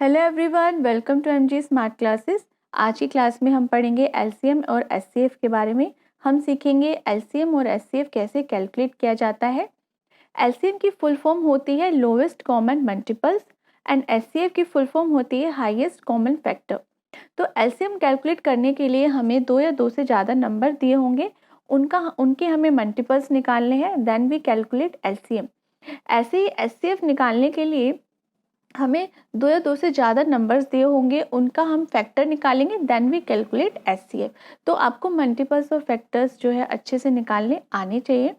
Hello everyone, welcome to MG smart classes. आज की class में हम पढ़ेंगे एलसीएम और एचसीएफ के बारे में। हम सीखेंगे एलसीएम और एचसीएफ कैसे कैलकुलेट किया जाता है। एलसीएम की फुल फॉर्म होती है lowest common multiples and HCF की फुल फॉर्म होती है हाईएस्ट कॉमन फैक्टर। तो एलसीएम कैलकुलेट करने के लिए हमें दो या दो से ज़्यादा नंबर दिए होंगे, उनके हमें मल्टीपल्स निकालने हैं, देन वी कैलकुलेट एलसीएम। ऐसे ही एचसीएफ निकालने के लिए हमें दो या दो से ज़्यादा नंबर्स दिए होंगे, उनका हम फैक्टर निकालेंगे, देन वी कैलकुलेट एचसीएफ। तो आपको मल्टीपल्स और फैक्टर्स जो है अच्छे से निकालने आने चाहिए।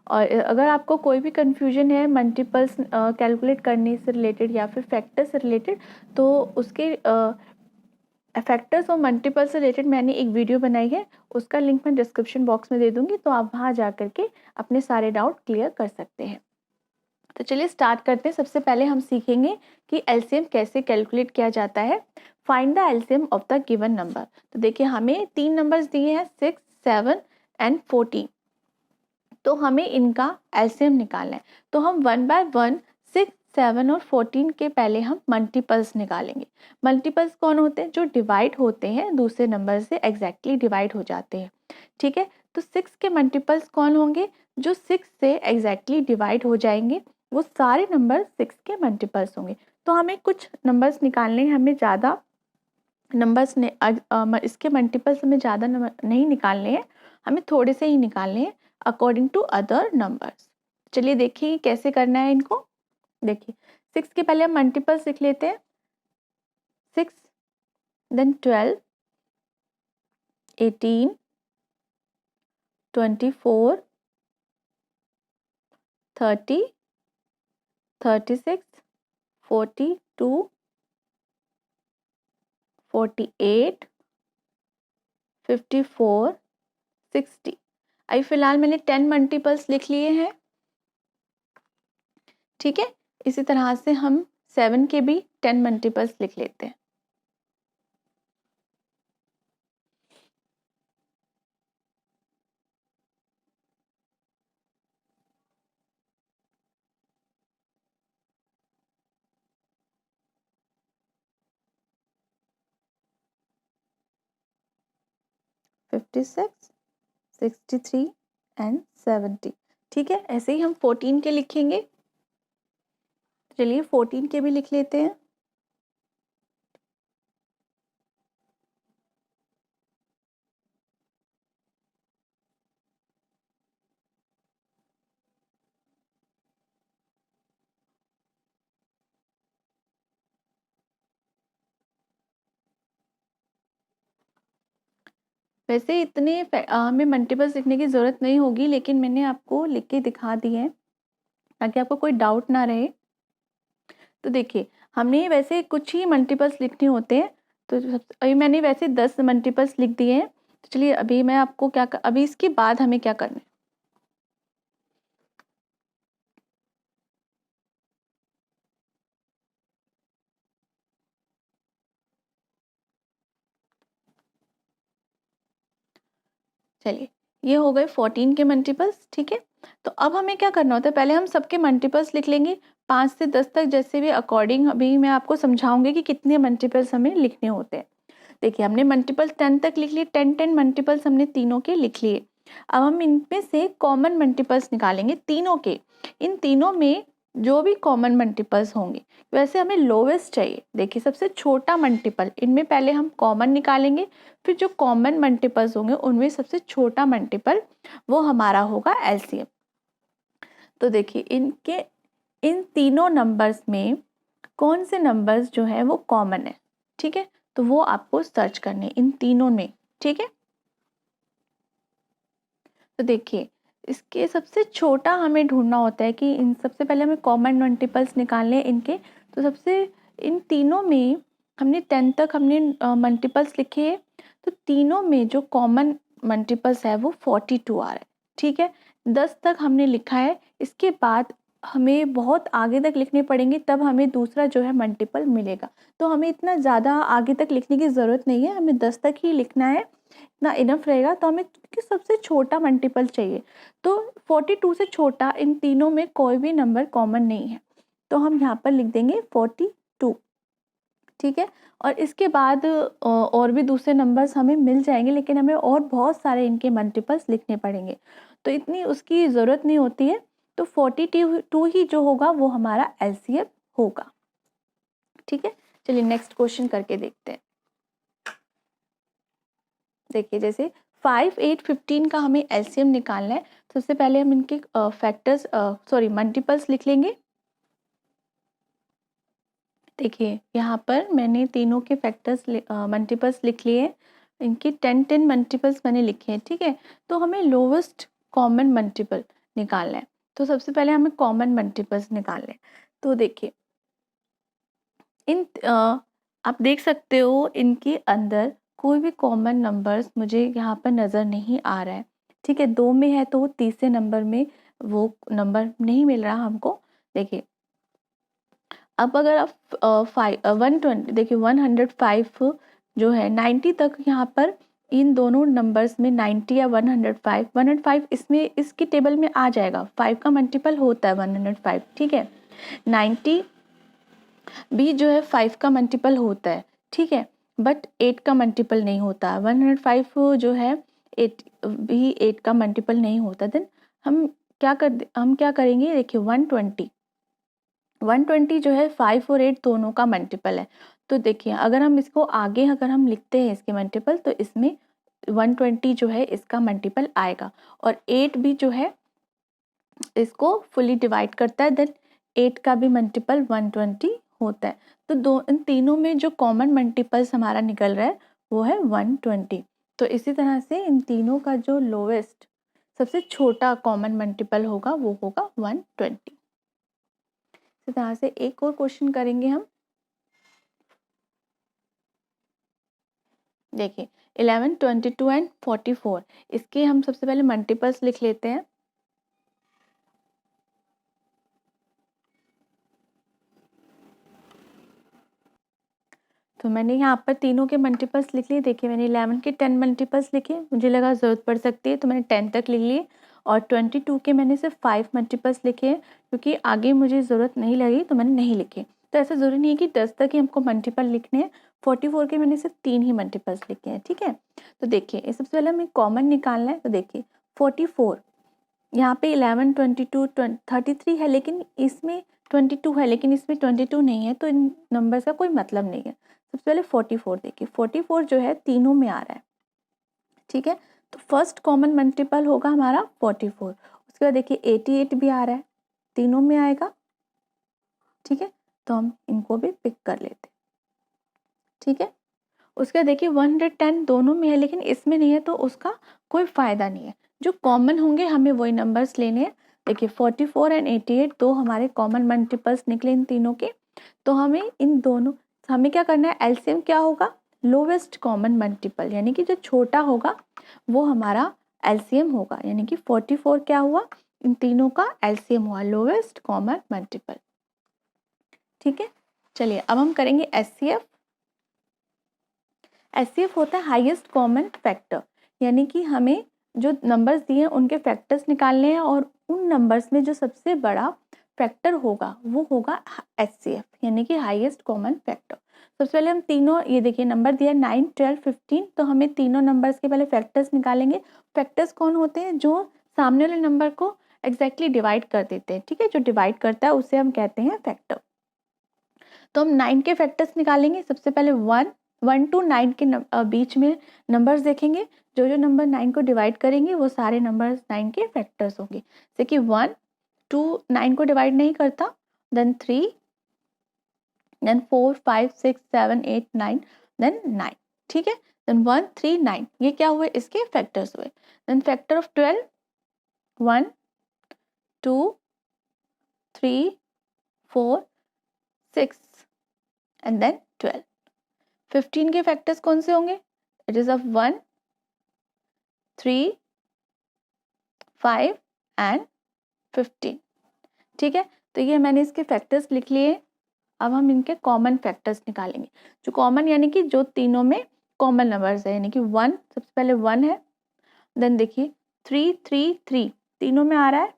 और अगर आपको कोई भी कन्फ्यूजन है मल्टीपल्स कैलकुलेट करने से रिलेटेड या फिर फैक्टर से रिलेटेड, तो उसके फैक्टर्स और मल्टीपल्स से रिलेटेड मैंने एक वीडियो बनाई है, उसका लिंक मैं डिस्क्रिप्शन बॉक्स में दे दूँगी, तो आप वहाँ जा कर के अपने सारे डाउट क्लियर कर सकते हैं। तो चलिए स्टार्ट करते हैं। सबसे पहले हम सीखेंगे कि एलसीएम कैसे कैलकुलेट किया जाता है। Find the LCM of the given number. तो देखिए हमें तीन नंबर्स दिए हैं 6, 7 एंड 14। तो हमें इनका एलसीएम निकालना है। तो हम 1 बाय 1 6, 7 और 14 के पहले हम मल्टीपल्स निकालेंगे। मल्टीपल्स कौन होते हैं? जो डिवाइड होते हैं, दूसरे नंबर से एग्जैक्टली डिवाइड हो जाते हैं। ठीक है, तो 6 के मल्टीपल्स कौन होंगे? जो 6 से एग्जैक्टली डिवाइड हो जाएंगे, वो सारे नंबर 6 के मल्टीपल्स होंगे। तो हमें कुछ नंबर्स निकालने हैं, हमें ज़्यादा नंबर्स ने इसके मल्टीपल्स हमें ज़्यादा नहीं निकालने हैं, हमें थोड़े से ही निकालने हैं अकॉर्डिंग टू अदर नंबर्स। चलिए देखिए कैसे करना है इनको। देखिए 6 के पहले हम मल्टीपल्स लिख लेते हैं। 6, देन 12, 18, 24, 30, 36, 42, 48, 54, 60। अभी फिलहाल मैंने 10 मल्टीपल्स लिख लिए हैं। ठीक है, इसी तरह से हम 7 के भी 10 मल्टीपल्स लिख लेते हैं। Fifty six, 63 and 70। ठीक है, ऐसे ही हम 14 के लिखेंगे। चलिए 14 के भी लिख लेते हैं। वैसे इतने हमें मल्टीपल्स लिखने की ज़रूरत नहीं होगी, लेकिन मैंने आपको लिख के दिखा दी है ताकि आपको कोई डाउट ना रहे। तो देखिए हमने वैसे कुछ ही मल्टीपल्स लिखने होते हैं, तो अभी मैंने वैसे 10 मल्टीपल्स लिख दिए हैं। तो चलिए अभी मैं आपको अभी इसके बाद हमें क्या करना है। चलिए ये हो गए 14 के मल्टीपल्स। ठीक है, तो अब हमें क्या करना होता है, पहले हम सबके मल्टीपल्स लिख लेंगे 5 से 10 तक, जैसे भी अकॉर्डिंग अभी मैं आपको समझाऊंगी कि कितने मल्टीपल्स हमें लिखने होते हैं। देखिए हमने मल्टीपल्स 10 तक लिख लिए, 10 मल्टीपल्स हमने तीनों के लिख लिए। अब हम इनमें से कॉमन मल्टीपल्स निकालेंगे तीनों के। इन तीनों में जो भी कॉमन मल्टीपल्स होंगे, वैसे हमें लोवेस्ट चाहिए। देखिए सबसे छोटा मल्टीपल, इनमें पहले हम कॉमन निकालेंगे, फिर जो कॉमन मल्टीपल्स होंगे उनमें सबसे छोटा मल्टीपल वो हमारा होगा एलसीएम। तो देखिए इन तीनों नंबर्स में कौन से नंबर्स जो है वो कॉमन है। ठीक है, तो वो आपको सर्च करने इन तीनों में। ठीक है, तो देखिए इसके सबसे छोटा हमें ढूंढना होता है कि इन सबसे पहले हमें कॉमन मल्टीपल्स निकालने हैं इनके। तो सबसे इन तीनों में हमने 10 तक हमने मल्टीपल्स लिखे हैं, तो तीनों में जो कॉमन मल्टीपल्स है वो 42 आ रहा है। ठीक है, 10 तक हमने लिखा है, इसके बाद हमें बहुत आगे तक लिखने पड़ेंगे, तब हमें दूसरा जो है मल्टीपल मिलेगा। तो हमें इतना ज़्यादा आगे तक लिखने की ज़रूरत नहीं है, हमें 10 तक ही लिखना है, इतना इनफ रहेगा। तो हमें सबसे छोटा मल्टीपल चाहिए, तो 42 से छोटा इन तीनों में कोई भी नंबर कॉमन नहीं है, तो हम यहाँ पर लिख देंगे 42। ठीक है। और इसके बाद और भी दूसरे नंबर्स हमें मिल जाएंगे, लेकिन हमें और बहुत सारे इनके मल्टीपल्स लिखने पड़ेंगे, तो इतनी उसकी ज़रूरत नहीं होती है। तो 42 ही जो होगा वो हमारा एलसीएम होगा। ठीक है, चलिए नेक्स्ट क्वेश्चन करके देखते हैं। देखिए जैसे 5, 8, 15 का हमें एलसीएम निकालना है। सबसे पहले हम इनके फैक्टर्स मल्टीपल्स लिख लेंगे। देखिए यहाँ पर मैंने तीनों के फैक्टर्स मल्टीपल्स लिख लिए, इनकी 10 मल्टीपल्स मैंने लिखे हैं। ठीक है, तो हमें लोवेस्ट कॉमन मल्टीपल निकालना है। तो सबसे पहले हमें कॉमन मल्टीपल्स निकालने हैं। तो देखिए आप देख सकते हो इनके अंदर कोई भी कॉमन नंबर्स मुझे यहाँ पर नज़र नहीं आ रहा है। ठीक है, 2 में है तो तीसरे नंबर में वो नंबर नहीं मिल रहा हमको। देखिए अब अगर आप 120 देखिए 105 जो है 90 तक यहाँ पर इन दोनों नंबर्स में 90 या 105 इसमें इसकी टेबल में आ जाएगा। 5 का मल्टीपल होता है 105। ठीक है, 90 भी जो है 5 का मल्टीपल होता है। ठीक है, बट 8 का मल्टीपल नहीं होता। 105 जो है 8 भी 8 का मल्टीपल नहीं होता। देन हम क्या करेंगे, देखिए 120 जो है 5 और 8 दोनों का मल्टीपल है। तो देखिए अगर हम इसको आगे अगर हम लिखते हैं इसके मल्टीपल, तो इसमें 120 जो है इसका मल्टीपल आएगा, और 8 भी जो है इसको फुली डिवाइड करता है। देन 8 का भी मल्टीपल 120 होता है। तो इन तीनों में जो कॉमन मल्टीपल्स हमारा निकल रहा है वो है 120। तो इसी तरह से इन तीनों का जो लोवेस्ट सबसे छोटा कॉमन मल्टीपल होगा वो होगा 120। इसी तरह से एक और क्वेश्चन करेंगे हम। देखिए 11, 22 एंड 44, इसके हम सबसे पहले मल्टीपल्स लिख लेते हैं। तो मैंने यहाँ पर तीनों के मल्टीपल्स लिख लिए। देखिए मैंने 11 के 10 मल्टीपल्स लिखे, मुझे लगा ज़रूरत पड़ सकती है तो मैंने 10 तक लिख लिए। और 22 के मैंने सिर्फ 5 मल्टीपल्स लिखे हैं, क्योंकि आगे मुझे ज़रूरत नहीं लगी तो मैंने नहीं लिखे। तो ऐसा ज़रूरी नहीं है कि 10 तक ही हमको मल्टीपल लिखने हैं। 44 के मैंने सिर्फ 3 ही मल्टीपल्स लिखे हैं। ठीक है, तो देखिए सबसे पहले हमें कॉमन निकालना है। तो देखिए 44 यहाँ पे 11, 22, 33 है, लेकिन इसमें 22 है, लेकिन इसमें 22 नहीं है, तो इन नंबर्स का कोई मतलब नहीं है। सबसे पहले 44 देखिए, 44 जो है तीनों में आ रहा है। ठीक है, तो फर्स्ट कॉमन मल्टीपल होगा हमारा 44। उसके बाद देखिए 88 भी आ रहा है, तीनों में आएगा। ठीक है, तो हम इनको भी पिक कर लेते। ठीक है, उसके बाद देखिए 110 दोनों में है, लेकिन इसमें नहीं है, तो उसका कोई फ़ायदा नहीं है। जो कॉमन होंगे हमें वही नंबर्स लेने हैं। देखिए 44 एंड 88 दो हमारे कॉमन मल्टीपल्स निकले इन तीनों के। तो हमें क्या करना है, एलसीएम क्या होगा, लोवेस्ट कॉमन मल्टीपल, यानी कि जो छोटा होगा वो हमारा एलसीएम होगा। यानी कि 44 क्या हुआ, इन तीनों का एलसीएम हुआ, लोवेस्ट कॉमन मल्टीपल। ठीक है, चलिए अब हम करेंगे एचसीएफ। एचसीएफ होता है हाईएस्ट कॉमन फैक्टर, यानी कि हमें जो नंबर्स दिए हैं उनके फैक्टर्स निकालने हैं, और उन नंबर्स में जो सबसे बड़ा फैक्टर होगा वो होगा एचसीएफ, यानी कि हाईएस्ट कॉमन फैक्टर। सबसे पहले हम तीनों, ये देखिए नंबर दिया 9, 12, 15, तो हमें तीनों नंबर्स के पहले फैक्टर्स निकालेंगे। फैक्टर्स कौन होते हैं, जो सामने वाले नंबर को एग्जैक्टली डिवाइड कर देते हैं। ठीक है, जो डिवाइड करता है उसे हम कहते हैं फैक्टर। तो हम 9 के फैक्टर्स निकालेंगे। सबसे पहले 1 to 9 के बीच में नंबर्स देखेंगे, जो जो नंबर 9 को डिवाइड करेंगे वो सारे नंबर्स 9 के फैक्टर्स होंगे। जैसे कि 1 2 9 को डिवाइड नहीं करता, देन 3, देन 4 5 6 7 8 9, देन 9। ठीक है, देन 1 3 9, ये क्या हुए, इसके फैक्टर्स हुए। Then factor of 12, 1 2 3 4 6 and then 12। 15 के फैक्टर्स कौन से होंगे, इट इज ऑफ 1 3 5 एंड 15। ठीक है, तो ये मैंने इसके फैक्टर्स लिख लिए। अब हम इनके कॉमन फैक्टर्स निकालेंगे। जो कॉमन यानी कि जो तीनों में कॉमन नंबर्स है, यानी कि 1, सबसे पहले 1 है, देन देखिए 3 3 3 तीनों में आ रहा है,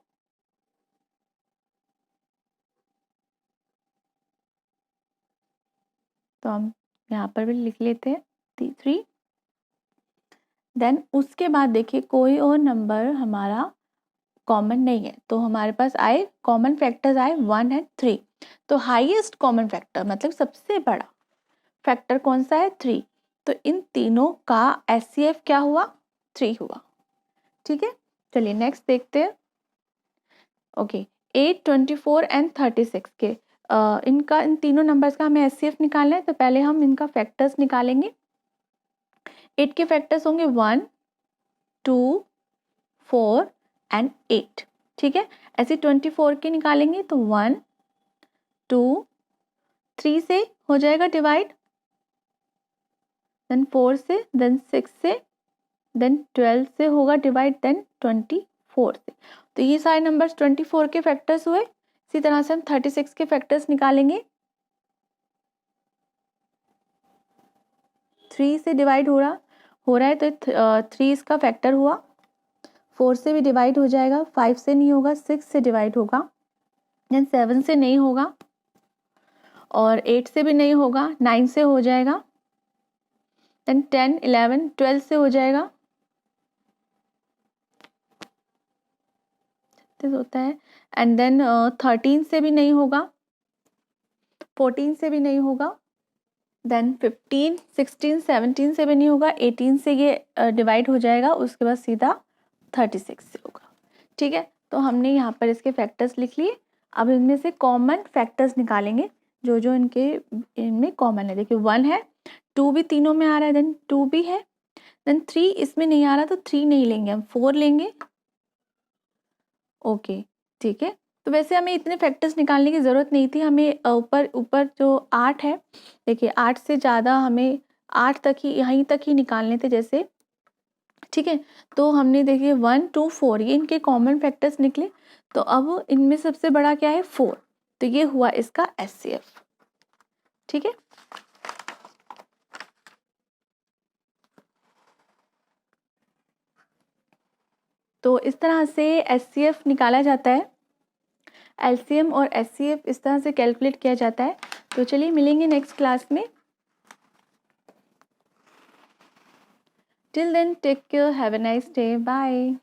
तो हम यहाँ पर भी लिख लेते हैं 3। देन उसके बाद देखिए कोई और नंबर हमारा कॉमन नहीं है, तो हमारे पास आए कॉमन फैक्टर्स आए 1 एंड 3। तो हाईएस्ट कॉमन फैक्टर मतलब सबसे बड़ा फैक्टर कौन सा है? 3। तो इन तीनों का HCF क्या हुआ? 3 हुआ। ठीक है, चलिए नेक्स्ट देखते हैं। ओके 8, 24 एंड 36 के इनका इन तीनों नंबर्स का हमें HCF निकालना है। तो पहले हम इनका फैक्टर्स निकालेंगे। 8 के फैक्टर्स होंगे 1, 2, 4 एंड 8। ठीक है, ऐसे 24 के निकालेंगे तो 1, 2, 3 से हो जाएगा डिवाइड, देन 4 से, देन 6 से, देन 12 से होगा डिवाइड, देन 24 से। तो ये सारे नंबर्स 24 के फैक्टर्स हुए। इसी तरह से हम 36 के फैक्टर्स निकालेंगे। 3 से डिवाइड हो रहा है तो 3 इसका फैक्टर हुआ। 4 से भी डिवाइड हो जाएगा, 5 से नहीं होगा, 6 से डिवाइड होगा, देन 7 से नहीं होगा और 8 से भी नहीं होगा, 9 से हो जाएगा, देन 10, 11, 12 से हो जाएगा, होता है, एंड देन 13 से भी नहीं होगा, 14 से भी नहीं होगा, देन 15, 16, 17 से भी नहीं होगा, 18 से ये डिवाइड हो जाएगा, उसके बाद सीधा 36 से होगा। ठीक है, तो हमने यहाँ पर इसके फैक्टर्स लिख लिए। अब इनमें से कॉमन फैक्टर्स निकालेंगे जो जो इनमें कॉमन है। देखिए 1 है, 2 भी तीनों में आ रहा है, देन 2 भी है, देन 3 इसमें नहीं आ रहा तो 3 नहीं लेंगे, हम 4 लेंगे। ओके ठीक है, तो वैसे हमें इतने फैक्टर्स निकालने की ज़रूरत नहीं थी। हमें ऊपर जो 8 है, देखिए 8 से ज़्यादा हमें 8 तक ही, यहीं तक ही निकालने थे जैसे। ठीक है, तो हमने देखिए 1, 2, 4 ये इनके कॉमन फैक्टर्स निकले। तो अब इनमें सबसे बड़ा क्या है? 4। तो ये हुआ इसका HCF। ठीक है, तो इस तरह से HCF निकाला जाता है। LCM और HCF इस तरह से कैलकुलेट किया जाता है। तो चलिए मिलेंगे नेक्स्ट क्लास में। Till then take care, have a nice day, bye.